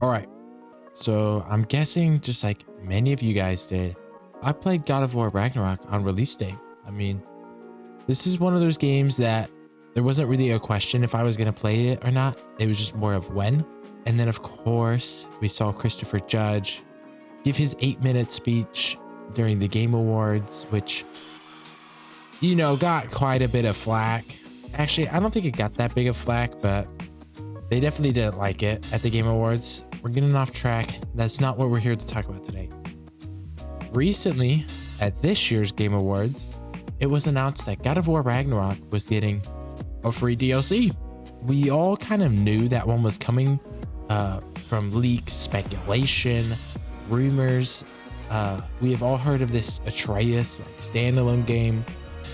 All right. So I'm guessing just like many of you guys did, I played God of War Ragnarok on release day. I mean, this is one of those games that there wasn't really a question if I was going to play it or not. It was just more of when. And then of course we saw Christopher Judge give his 8-minute speech during the Game Awards, which, you know, got quite a bit of flack. Actually, I don't think it got that big of flack, but they definitely didn't like it at the Game Awards. We're getting off track. That's not what we're here to talk about today. Recently, at this year's Game Awards, it was announced that God of War Ragnarok was getting a free DLC. We all kind of knew that one was coming from leaks, speculation, rumors. We have all heard of this Atreus like, standalone game,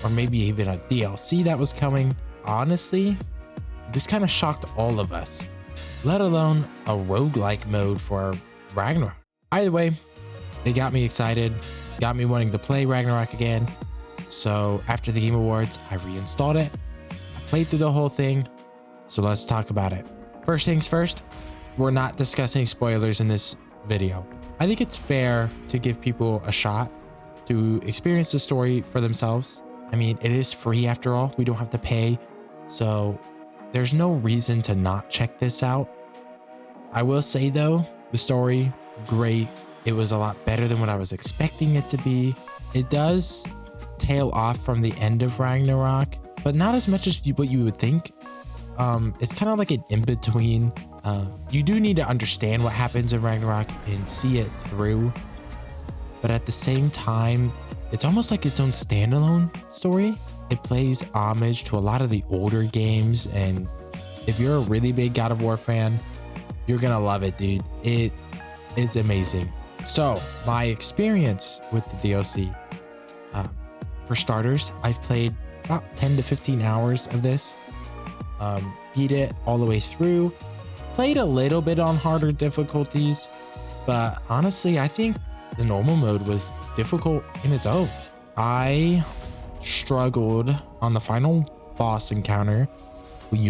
or maybe even a DLC that was coming. Honestly, this kind of shocked all of us, let alone a roguelike mode for Ragnarok. Either way, it got me excited, got me wanting to play Ragnarok again. So after the Game Awards, I reinstalled it. I played through the whole thing. So let's talk about it. First things first, we're not discussing spoilers in this video. I think it's fair to give people a shot to experience the story for themselves. I mean, it is free after all. We don't have to pay. So there's no reason to not check this out. I will say though, the story, great. It was a lot better than what I was expecting it to be. It does tail off from the end of Ragnarok, but not as much as what you would think. It's kind of like an in-between. You do need to understand what happens in Ragnarok and see it through. But at the same time, it's almost like its own standalone story. It plays homage to a lot of the older games, and if you're a really big God of War fan, you're gonna love it, dude. It's amazing. So my experience with the DLC, for starters, I've played about 10 to 15 hours of this, beat it all the way through, played a little bit on harder difficulties, but honestly, I think the normal mode was difficult in its own. I struggled on the final boss encounter. When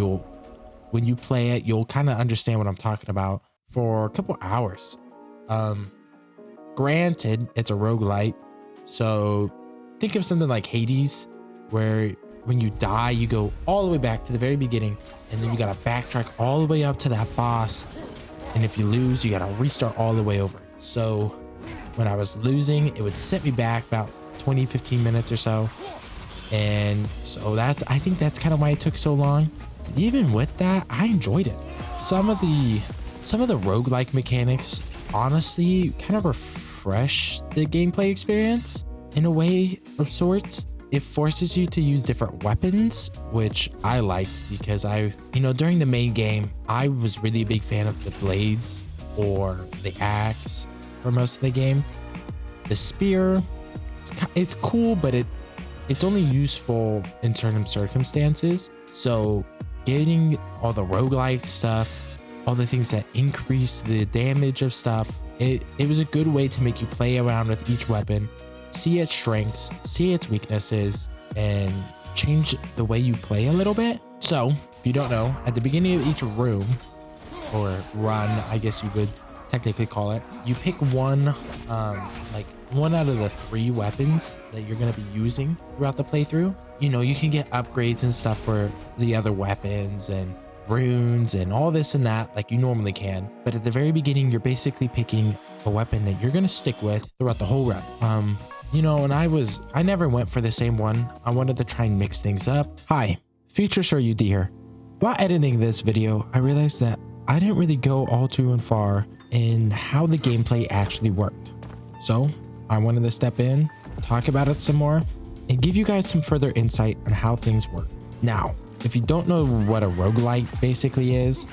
you play it, you'll kind of understand what I'm talking about for a couple hours. Granted, it's a roguelite, so think of something like Hades, where when you die, you go all the way back to the very beginning, and then you gotta backtrack all the way up to that boss. And if you lose, you gotta restart all the way over. So when I was losing, it would set me back about 20-15 minutes or so. And so I think that's kind of why it took so long. But even with that, I enjoyed it. Some of the roguelike mechanics honestly kind of refresh the gameplay experience in a way of sorts. It forces you to use different weapons, which I liked because during the main game, I was really a big fan of the blades or the axe for most of the game. The spear, it's cool, but it's only useful in certain circumstances. So getting all the roguelike stuff, all the things that increase the damage of stuff, it was a good way to make you play around with each weapon, see its strengths, see its weaknesses, and change the way you play a little bit. So if you don't know, at the beginning of each room or run, I guess you would technically call it, you pick one out of the 3 weapons that you're going to be using throughout the playthrough. You can get upgrades and stuff for the other weapons and runes and all this and that like you normally can, but at the very beginning you're basically picking a weapon that you're going to stick with throughout the whole run. And I never went for the same one. I wanted to try and mix things up. Hi, Future Sir UD here. While editing this video, I realized that I didn't really go all too and far in how the gameplay actually worked. So I wanted to step in, talk about it some more, and give you guys some further insight on how things work. Now, if you don't know what a roguelite basically is,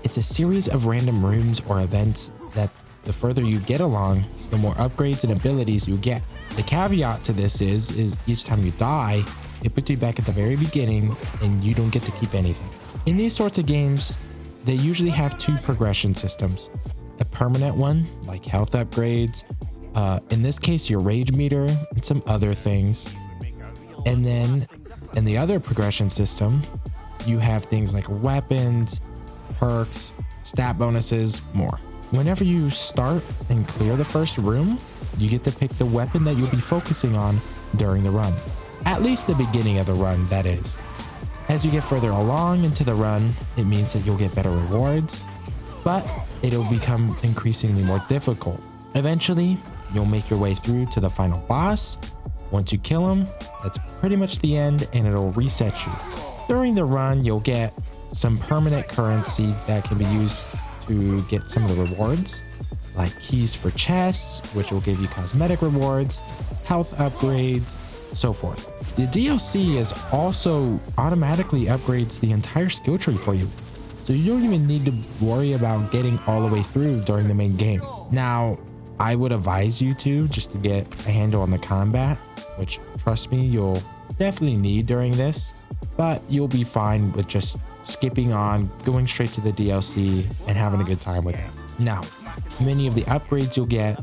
it's a series of random rooms or events that the further you get along, the more upgrades and abilities you get. The caveat to this is each time you die, it puts you back at the very beginning and you don't get to keep anything. In these sorts of games, they usually have 2 progression systems. A permanent one, like health upgrades, in this case your rage meter and some other things. And then in the other progression system, you have things like weapons, perks, stat bonuses, more. whenever you start and clear the first room, you get to pick the weapon that you'll be focusing on during the run. At least the beginning of the run, that is. As you get further along into the run, it means that you'll get better rewards, but it'll become increasingly more difficult. Eventually, you'll make your way through to the final boss. Once you kill him, that's pretty much the end, and it'll reset you. During the run, you'll get some permanent currency that can be used to get some of the rewards, like keys for chests, which will give you cosmetic rewards, health upgrades, so forth. The DLC is also automatically upgrades the entire skill tree for you, so you don't even need to worry about getting all the way through during the main game. Now, I would advise you to just to get a handle on the combat, which trust me, you'll definitely need during this, but you'll be fine with just skipping on, going straight to the DLC and having a good time with it. Now, many of the upgrades you'll get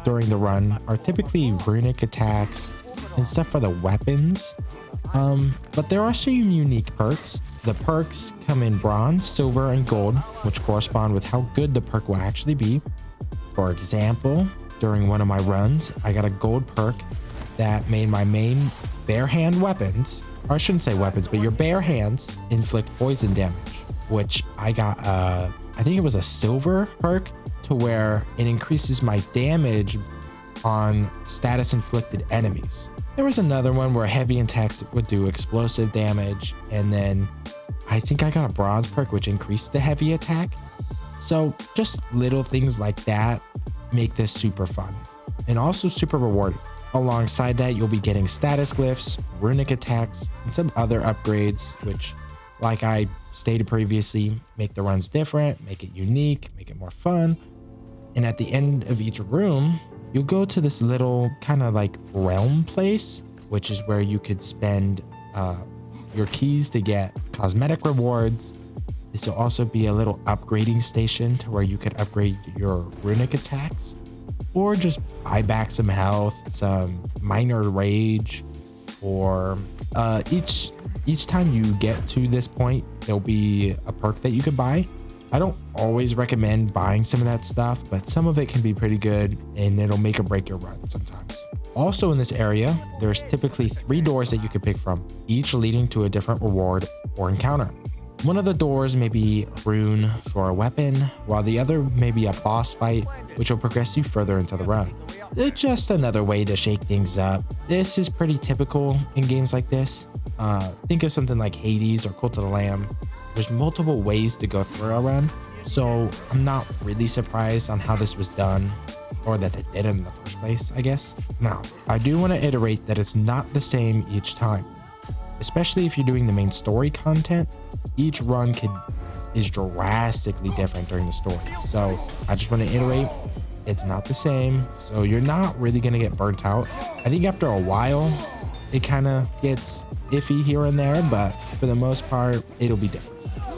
during the run are typically runic attacks and stuff for the weapons, but there are some unique perks. The perks come in bronze, silver, and gold, which correspond with how good the perk will actually be. For example, during one of my runs, I got a gold perk that made my main bare hand weapons, or I shouldn't say weapons, but your bare hands inflict poison damage, which I got, I think it was a silver perk, to where it increases my damage on status inflicted enemies. There was another one where heavy attacks would do explosive damage, and then I think I got a bronze perk which increased the heavy attack. So just little things like that make this super fun and also super rewarding. Alongside that, you'll be getting status glyphs, runic attacks, and some other upgrades, which, like I stated previously, make the runs different, make it unique, make it more fun. And at the end of each room, you'll go to this little kind of like realm place, which is where you could spend your keys to get cosmetic rewards. This will also be a little upgrading station to where you could upgrade your runic attacks, or just buy back some health, some minor rage, or each time you get to this point, there'll be a perk that you could buy. I don't always recommend buying some of that stuff, but some of it can be pretty good and it'll make or break your run sometimes. Also in this area, there's typically 3 doors that you can pick from, each leading to a different reward or encounter. One of the doors may be a rune for a weapon, while the other may be a boss fight, which will progress you further into the run. It's just another way to shake things up. This is pretty typical in games like this. Think of something like Hades or Cult of the Lamb. There's multiple ways to go through a run, so I'm not really surprised on how this was done, or that they did it in the first place, I guess. Now, I do want to iterate that it's not the same each time, especially if you're doing the main story content. Each run is drastically different during the story, so I just want to iterate, it's not the same, so you're not really going to get burnt out. I think after a while, it kind of gets iffy here and there, but for the most part, it'll be different.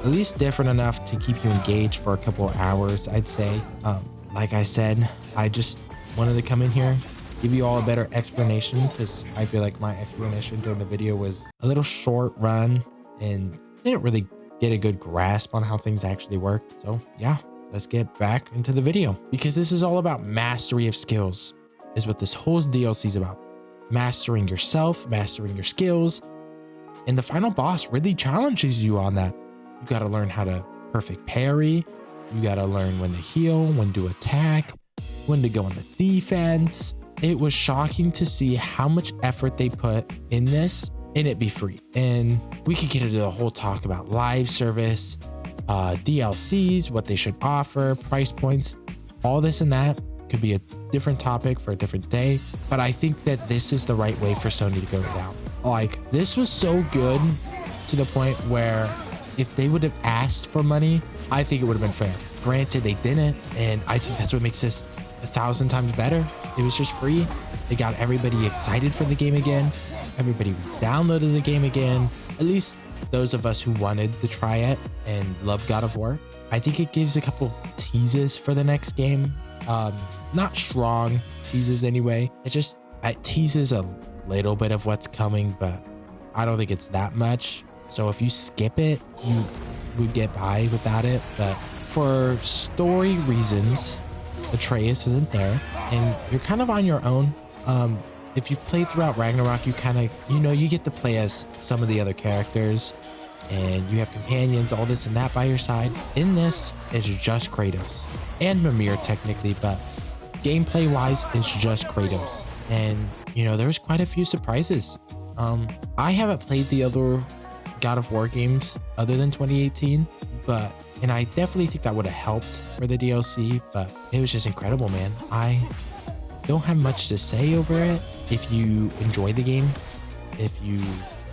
At least different enough to keep you engaged for a couple of hours, I'd say. Like I said, I just wanted to come in here, give you all a better explanation, because I feel like my explanation during the video was a little short run and didn't really get a good grasp on how things actually worked. So yeah, let's get back into the video, because this is all about mastery of skills, is what this whole DLC is about. Mastering yourself, mastering your skills, and the final boss really challenges you on that. You got to learn how to perfect parry. You got to learn when to heal, when to attack, when to go on the defense. It was shocking to see how much effort they put in this and it be free. And we could get into the whole talk about live service, DLCs, what they should offer, price points, all this and that could be a different topic for a different day. But I think that this is the right way for Sony to go down. Like, this was so good to the point where if they would have asked for money, I think it would have been fair. Granted, they didn't, and I think that's what makes this 1,000 times better. It was just free. They got everybody excited for the game again. Everybody downloaded the game again. At least those of us who wanted to try it and love God of War. I think it gives a couple teases for the next game. Not strong teases anyway. It teases a little bit of what's coming, but I don't think it's that much. So if you skip it, you would get by without it. But for story reasons, Atreus isn't there, and you're kind of on your own. If you've played throughout Ragnarok, you kind of, you get to play as some of the other characters, and you have companions, all this and that by your side. In this, it's just Kratos and Mimir technically, but gameplay wise, it's just Kratos. And there's quite a few surprises. I haven't played the other God of War games other than 2018, and I definitely think that would have helped for the DLC, but it was just incredible, man. I don't have much to say over it. If you enjoy the game, if you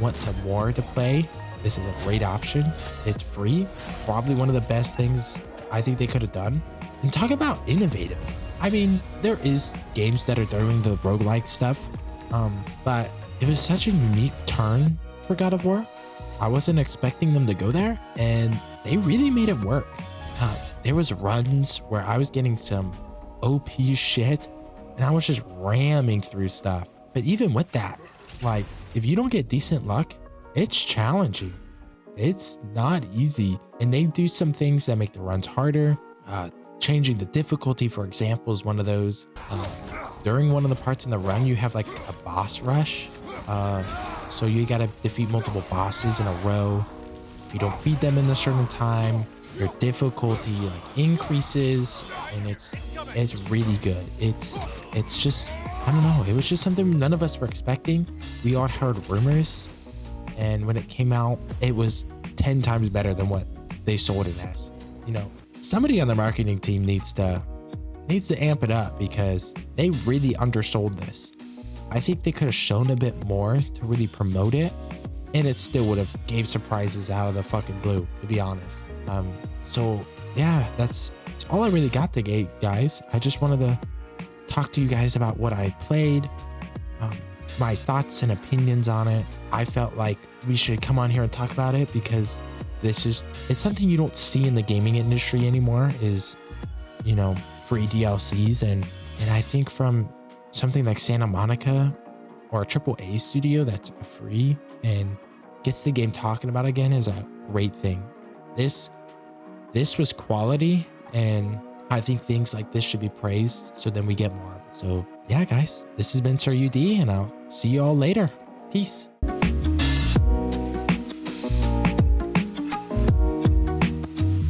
want some more to play, this is a great option. It's free, probably one of the best things I think they could have done. And talk about innovative. I mean, there is games that are doing the roguelike stuff, but it was such a unique turn for God of War. I wasn't expecting them to go there, and they really made it work. There was runs where I was getting some OP shit, and I was just ramming through stuff. But even with that, like, if you don't get decent luck, it's challenging. It's not easy. And they do some things that make the runs harder. Changing the difficulty, for example, is one of those. During one of the parts in the run, you have like a boss rush. So you gotta defeat multiple bosses in a row. If you don't beat them in a certain time, your difficulty like increases, and it's really good. It's just, I don't know, it was just something none of us were expecting. We all heard rumors, and when it came out, it was 10 times better than what they sold it as. Somebody on the marketing team needs to amp it up, because they really undersold this. I think they could have shown a bit more to really promote it, and it still would have gave surprises out of the fucking blue, to be honest. So yeah, that's all I really got today, guys. I just wanted to talk to you guys about what I played, my thoughts and opinions on it. I felt like we should come on here and talk about it, because it's something you don't see in the gaming industry anymore, is, free DLCs. And I think from something like Santa Monica or a AAA studio that's free and gets the game talking about again is a great thing. This was quality, and I think things like this should be praised, so then we get more of it. So yeah, guys, this has been Sir UD, and I'll see you all later. Peace.